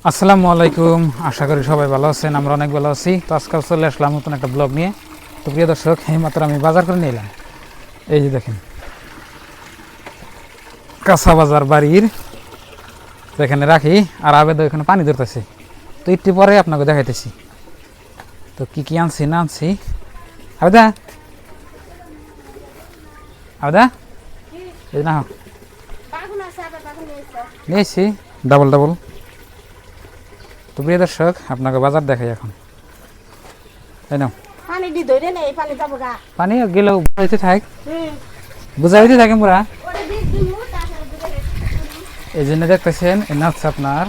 আসসালামু আলাইকুম, আশা করি সবাই ভালো আছেন। আমরা অনেক ভালো আছি। তো আজকাল চলে আসলাম নতুন একটা ব্লগ নিয়ে। তো প্রিয় দর্শক, এইমাত্র আমি বাজার করে নিয়ে এলাম। এই যে দেখেন, কাঁচা বাজার বাড়ির এখানে রাখি, আর আবেদা এখানে পানি ধরতেছি। তো একটু পরে আপনাকে দেখাইতেছি তো কি কি আনছি না আনছি। আবেদা আবেদা এই না নিয়েছি ডাবল ডাবল। তো প্রিয় দর্শক, আপনাকে বাজার দেখাই এখন, তাই না? পানি গেলেও বুঝাইতে থাক, বুঝাইতে থাকে মোরা। এই জন্য দেখতেছেন এটা হচ্ছে আপনার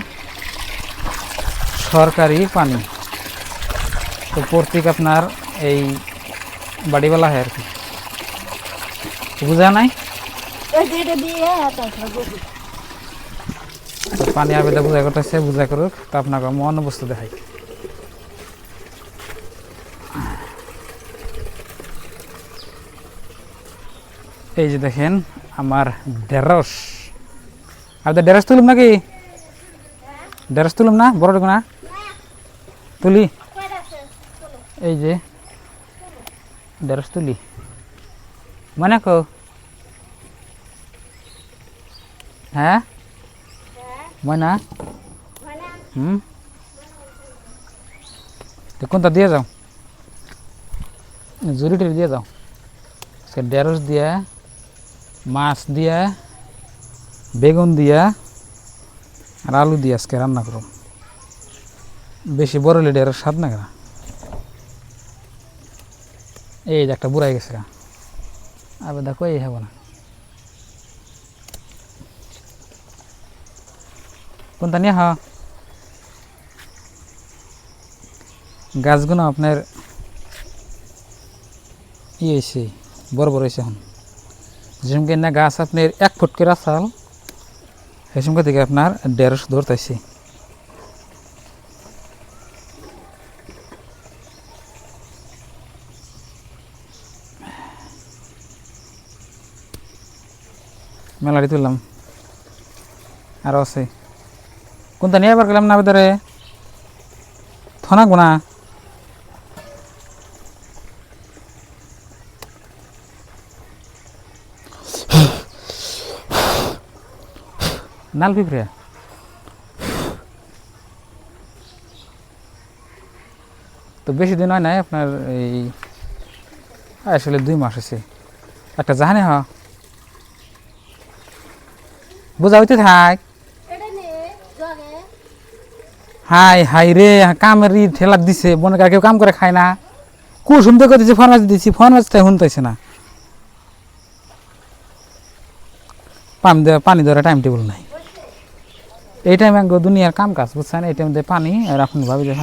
সরকারি পানি। তো প্রত্যেক আপনার এই বাড়িওয়ালা হয় আর কি, বুঝা নাই। তো পানি আবেদা বুঝাই করতেছে, বুঝাই করুক। তো আপনাকে মন বস্তু দেখাই। এই যে দেখেন আমার ঢেঁড়স। আবেদা ঢেঁড়স তুলুম নাকি? ঢেঁড়স তুলুম না, বড় না তুলি। এই যে ঢেঁড়স তুলি মানে কো, হ্যাঁ ময়না। তো কোনটা দিয়ে যাও, জুড়িটি দিয়ে যাও। সে ঢেঁড়স দিয়া, মাছ দিয়া, বেগুন দিয়া আর আলু দিয়ে আজকে রান্না করো। বেশি বড় হলে ঢেঁড়স স্বাদ না কেনা। এই যে একটা বুড়াই গেছে, আবার দেখো এই হবো না। কোনটা নিয়ে হা গাছগুলো আপনার হয়েছে, বড় বড় হয়েছে এখন। যেসবকে না গাছ আপনার 1 ফুট করে চাল, সেই সঙ্গে থেকে আপনার ঢেঁড়স ধরতেছে। মেলাটি তুললাম, আরও আছে। কোনটা নিয়ে আবার গেলাম না ভেতরে থনাক না। নাল পিঁপড়ে তো বেশি দিন হয় নাই আপনার, এই আসলে 2 মাস আছে। একটা জাহানি হ বোঝা হইতে থাক। হাই হাই রে, কামের ঠেলা দিছে, মনে কর কেউ কাম করে খায় না। কুসুম তো দিচ্ছি, ফরমাস দিচ্ছি, ফরমাস তাই শুনতেছে না। পানি ধরে টাইম টেবিল নাই। এই টাইমে দুনিয়ার কাম কাজ বুঝছেন, এই টাইমে পানি আর আপনি ভাবি যে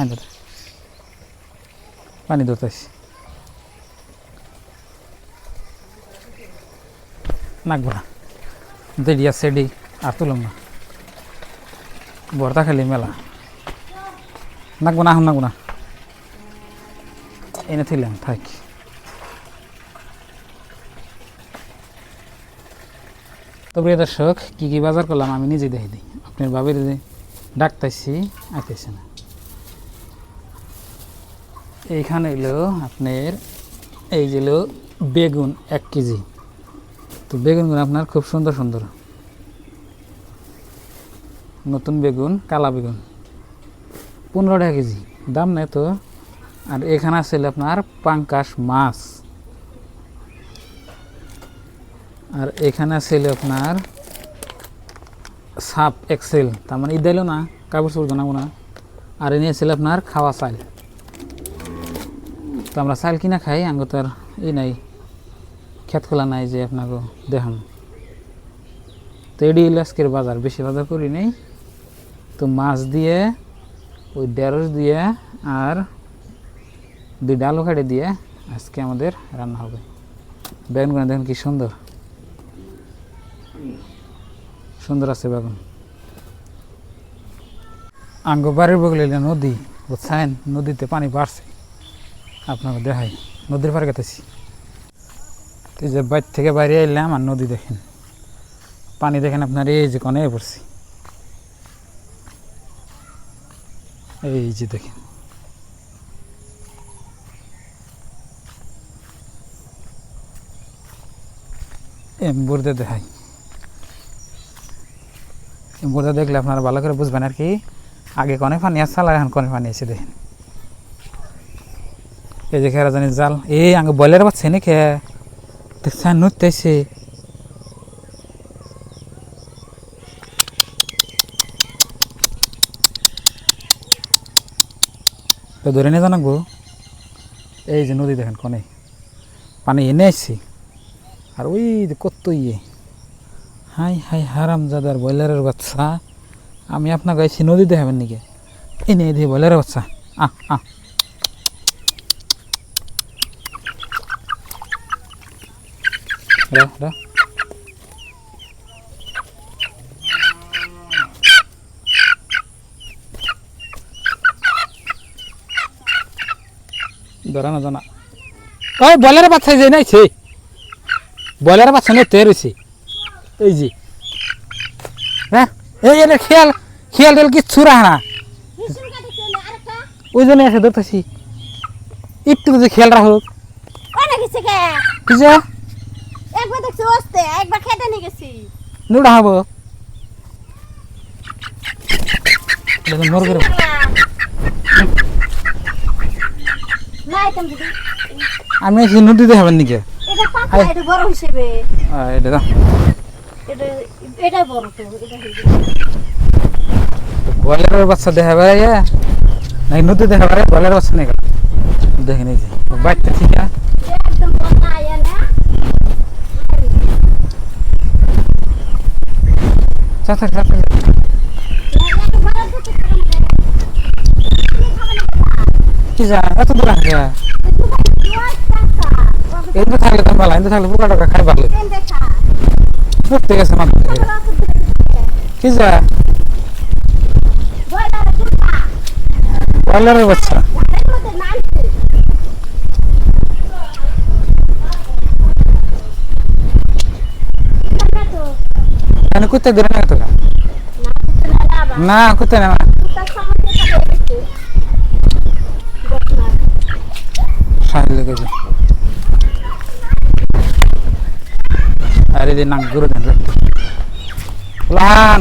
পানি ধরতেছি। নাকবো না, দেড়িয়া সেডি আর তুলম না, বর্তা খালি মেলা। নাকবো না, নাকবো না, এনে থইলাম থাক। তো প্রিয় দর্শক, কী কী বাজার করলাম আমি নিজে দেখে দিই। আপনার বাবির যে ডাকতেছি আইতেছে না। এইখানে এলো আপনার, এই যে এলো বেগুন 1 কেজি। তো বেগুনগুলো আপনার খুব সুন্দর সুন্দর, নতুন বেগুন, কালা বেগুন 15 টাকা কেজি, দাম নেই তো। আর এখানে আছে আপনার পাঙ্কাশ মাছ, আর এখানে আছে আপনার সাপ এক্সেল, তার মানে ঈদ এলো না, কাপড় চোপড় জানাবো না। আর এনে ছিল আপনার খাওয়া চাল। তো আমরা চাল কিনা খাই, আঙ্গ তো আর এই নাই, খেত খোলা নাই যে আপনাকে দেখান। তো এডি আজকের বাজার, বেশি বাজার করি নেই। তো মাছ দিয়ে, ওই ঢেঁড়স দিয়ে আর 2 আলু কাটে দিয়ে আজকে আমাদের রান্না হবে। বেগুনগুলো দেখুন কি সুন্দর সুন্দর আছে বেগুন। আঙ্গ বাড়ির বগলে নদী বুঝছেন, নদীতে পানি বাড়ছে, আপনাকে দেখাই। নদীর পাড়ে গেতেছি, এই যে বাইর থেকে বাইরে এলাম আর নদী দেখেন, পানি দেখেন আপনার এই যে কনে পড়ছি। এই যে দেখেন এম্বুরদে দেখাই, এম্বুরদে দেখলে আপনারা ভালো করে বুঝবেন আর কি। আগে কনে পানি আসছে, আর এখন কনে পানি এসে দেখেন। এই যে খেরা জানি জাল, এই আগে বয়লার বাচ্চা নি খে দেখছেন নুতেছে। তো ধরে নিয়ে জানাবো। এই যে নদী দেখেন কনে পানি এনে আসছি, আর ওই যে কত ইয়ে, হাই হাই হারাম জাদার ব্রয়লারের বাচ্চা। আমি আপনাকে আইছি নদী দেখাবেন নাকি? এই নিয়ে দিয়ে ব্রয়লারের বাচ্চা ধরা না জানা। ওই ব্রয়লারের বাচ্চা যে নাইছে, ব্রয়লারের বাচ্চা নিয়ে তৈরি হয়েছে। এই যে হ্যাঁ, এই খেয়াল খেয়াল টেল কিচ্ছু রাখে না, ওই জন্য এসে ধরতেছি। একটু যে খেয়াল রাখুক। নুডা হবো আমি নদীতে হবেন নাকি? ব্রয়লারের বাচ্চা দেখা বেড়াই নাকি নদী দেখা বেড়াই? ব্রয়লারের বাচ্চা নেই দেখে নিয়েছি বাড়িতে ঠিক আছে। কি যা এত দূর আসে? এমনি থাকলে তো ভালো, এমনি থাকলে পুরো টাকা খাই ভালো। ঠিক আছে আমার কি যা ব্রয়লারের বাচ্চা। কুত্তে ধরে না তোরা? না কুত্তে না, আরে যে নাক ঘুরে দেন লান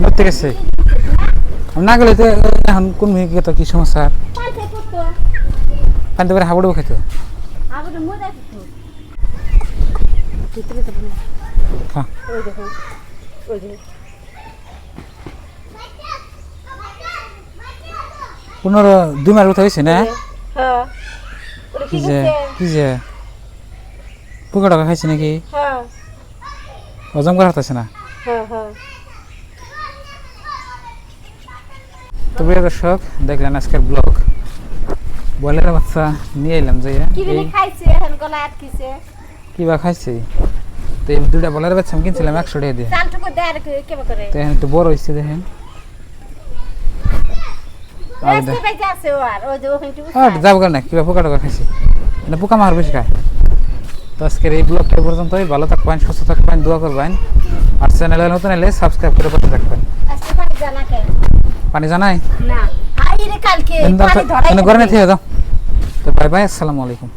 ধরতে গেছে। না গেলে তো এখন কোন মেয়ে খেত, কি সমস্যা? পানিতে করে হাবুডুবু খেত। পনেরো 2 মাস উঠে হয়েছে না? কি যে পোকা টাকা খাইছে নাকি? হজম করা হতেছে না? তো প্রিয় দর্শক, দেখলেন আজকের ব্লগ। ব্রয়লারের বাচ্চা নিয়ে এলাম যে কিবা খাইছে। তো এই 2টা ব্রয়লারের বাচ্চা আমি কিনছিলাম 100 টাকা দিয়ে। তো এখন একটু বড় হয়েছে দেখেন। যাবো না কিবা পোকা টোকা খাইছে, পোকা মার বেশি খায়। তো আজকের এই ব্লগটা পর্যন্তই। ভালো থাকবেন, সুস্থ থাকবেন, দোয়া করবেন। আর চ্যানেলে নতুন এলে সাবস্ক্রাইব করে পাশে থাকবেন। পানি জানাই না, ঘরে না থেকে যাও। তো বাই বাই, আসসালামু আলাইকুম।